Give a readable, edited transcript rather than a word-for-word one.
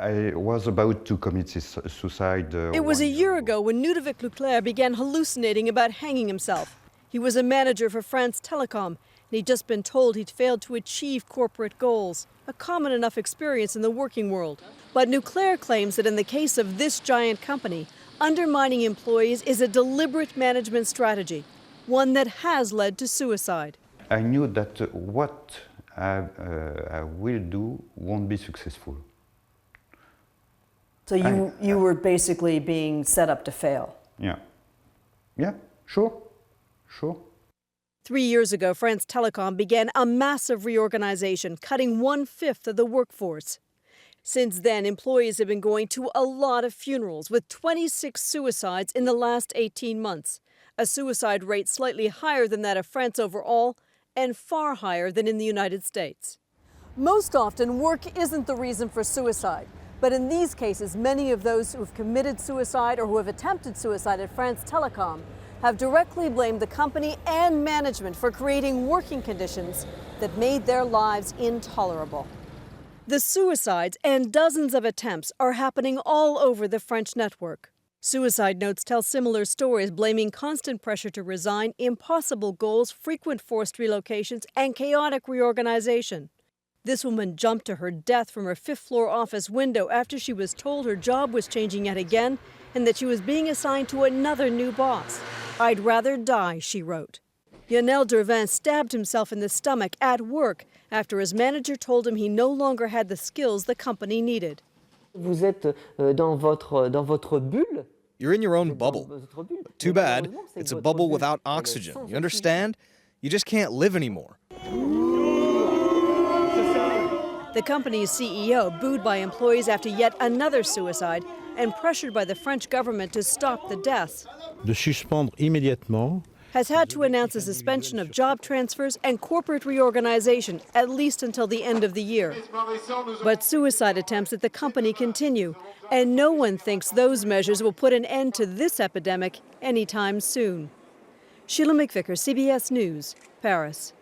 I was about to commit suicide. It was a year ago when Ludovic Leclerc began hallucinating about hanging himself. He was a manager for France Telecom, and he'd just been told he'd failed to achieve corporate goals, a common enough experience in the working world. But Leclerc claims that in the case of this giant company, undermining employees is a deliberate management strategy, one that has led to suicide. I knew that what I will do won't be successful. So you were basically being set up to fail? Yeah. Yeah, sure. 3 years ago, France Telecom began a massive reorganization, cutting 1/5 of the workforce. Since then, employees have been going to a lot of funerals, with 26 suicides in the last 18 months, a suicide rate slightly higher than that of France overall and far higher than in the United States. Most often, work isn't the reason for suicide. But in these cases, many of those who have committed suicide or who have attempted suicide at France Telecom have directly blamed the company and management for creating working conditions that made their lives intolerable. The suicides and dozens of attempts are happening all over the French network. Suicide notes tell similar stories, blaming constant pressure to resign, impossible goals, frequent forced relocations, and chaotic reorganization. This woman jumped to her death from her 5th-floor office window after she was told her job was changing yet again and that she was being assigned to another new boss. "I'd rather die," she wrote. Lionel Dervin stabbed himself in the stomach at work after his manager told him he no longer had the skills the company needed. Vous êtes dans votre bulle. You're in your own bubble. But too bad, it's a bubble without oxygen. You understand? You just can't live anymore. The company's CEO, booed by employees after yet another suicide and pressured by the French government to stop the deaths, de suspendre immédiatement, has had to announce a suspension of job transfers and corporate reorganization, at least until the end of the year. But suicide attempts at the company continue, and no one thinks those measures will put an end to this epidemic anytime soon. Sheila MacVicar, CBS News, Paris.